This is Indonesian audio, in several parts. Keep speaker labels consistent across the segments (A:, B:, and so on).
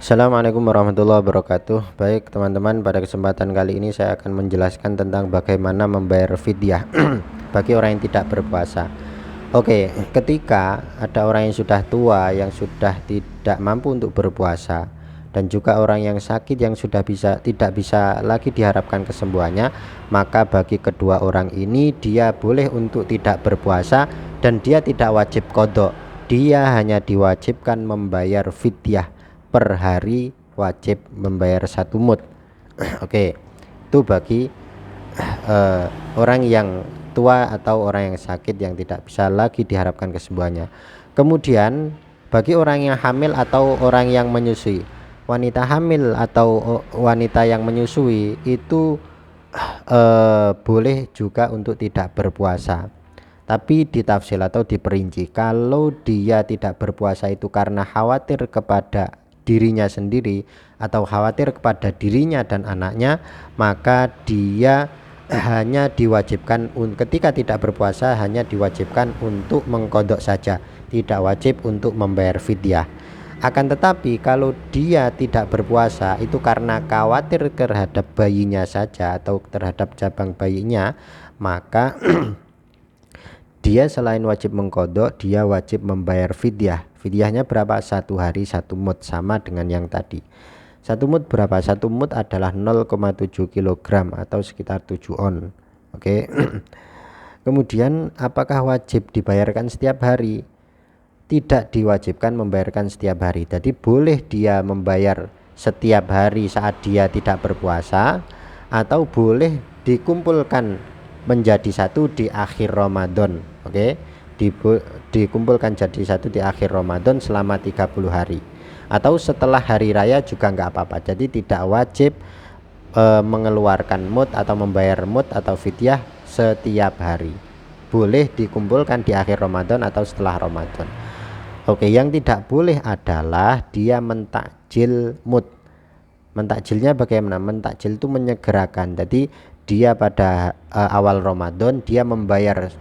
A: Assalamualaikum warahmatullahi wabarakatuh. Baik teman-teman, pada kesempatan kali ini saya akan menjelaskan tentang bagaimana membayar fidyah bagi orang yang tidak berpuasa. Oke, ketika ada orang yang sudah tua yang sudah tidak mampu untuk berpuasa, dan juga orang yang sakit yang sudah tidak bisa lagi diharapkan kesembuhannya, maka bagi kedua orang ini dia boleh untuk tidak berpuasa dan dia tidak wajib qadha. Dia hanya diwajibkan membayar fidyah per hari, wajib membayar 1 mud. Oke, itu bagi orang yang tua atau orang yang sakit yang tidak bisa lagi diharapkan kesembuhannya. Kemudian bagi orang yang hamil atau orang yang menyusui, wanita hamil atau wanita yang menyusui itu boleh juga untuk tidak berpuasa, tapi ditafsir atau diperinci. Kalau dia tidak berpuasa itu karena khawatir kepada dirinya sendiri atau khawatir kepada dirinya dan anaknya, maka dia hanya diwajibkan ketika tidak berpuasa hanya diwajibkan untuk mengqadha saja, tidak wajib untuk membayar fidyah. Akan tetapi kalau dia tidak berpuasa itu karena khawatir terhadap bayinya saja atau terhadap cabang bayinya, maka dia selain wajib mengqadha, dia wajib membayar fidyah. Fidyahnya berapa? 1 hari 1 mud, sama dengan yang tadi. 1 mud berapa? 1 mud adalah 0,7 kg atau sekitar 7 on. Oke. Kemudian apakah wajib dibayarkan setiap hari? Tidak diwajibkan membayarkan setiap hari. Jadi boleh dia membayar setiap hari saat dia tidak berpuasa, atau boleh dikumpulkan menjadi satu di akhir Ramadan. Oke, dikumpulkan jadi satu di akhir Ramadan selama 30 hari, atau setelah hari raya juga nggak apa-apa. Jadi tidak wajib mengeluarkan mud atau membayar mud atau fidyah setiap hari. Boleh dikumpulkan di akhir Ramadan atau setelah Ramadan. Oke, yang tidak boleh adalah dia mentakjil mud. Mentakjilnya bagaimana? Mentakjil itu menyegerakan. Jadi dia pada awal Ramadan dia membayar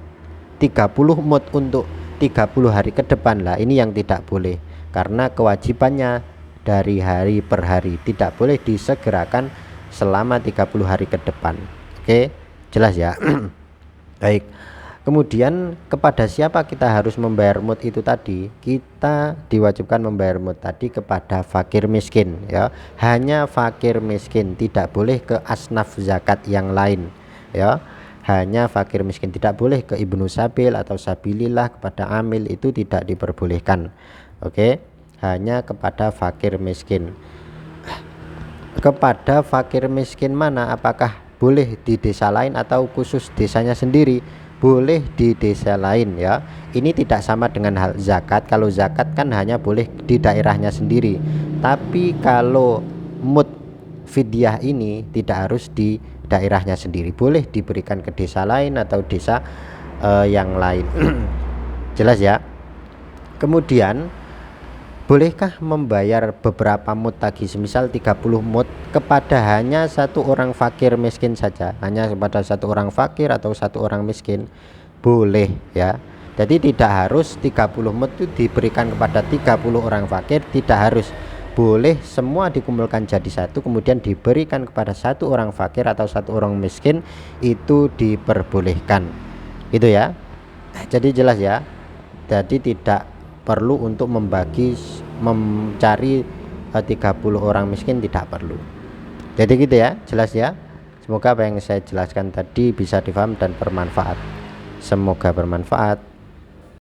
A: 30 mud untuk 30 hari ke depan lah. Ini yang tidak boleh, karena kewajibannya dari hari per hari, tidak boleh disegerakan selama 30 hari ke depan. Oke, jelas ya. Baik. Kemudian kepada siapa kita harus membayar mud itu tadi? Kita diwajibkan membayar mud tadi kepada fakir miskin, ya. Hanya fakir miskin, tidak boleh ke asnaf zakat yang lain, ya. Hanya fakir miskin, tidak boleh ke ibnu sabil atau sabilillah, kepada amil itu tidak diperbolehkan. Oke, hanya kepada fakir miskin. Kepada fakir miskin mana? Apakah boleh di desa lain atau khusus desanya sendiri? Boleh di desa lain, ya. Ini tidak sama dengan hal zakat. Kalau zakat kan hanya boleh di daerahnya sendiri, tapi kalau mud fidyah ini tidak harus di daerahnya sendiri, boleh diberikan ke desa lain atau desa yang lain. Jelas ya. Kemudian bolehkah membayar beberapa mud tadi, semisal 30 mud kepada hanya satu orang fakir miskin saja, hanya kepada satu orang fakir atau satu orang miskin? Boleh, ya. Jadi tidak harus 30 mud itu diberikan kepada 30 orang fakir, tidak harus. Boleh semua dikumpulkan jadi satu kemudian diberikan kepada satu orang fakir atau satu orang miskin, itu diperbolehkan. Itu ya. Jadi jelas ya. Jadi tidak perlu untuk mencari 30 orang miskin, tidak perlu. Jadi gitu ya, jelas ya. Semoga apa yang saya jelaskan tadi bisa difaham dan bermanfaat. Semoga bermanfaat.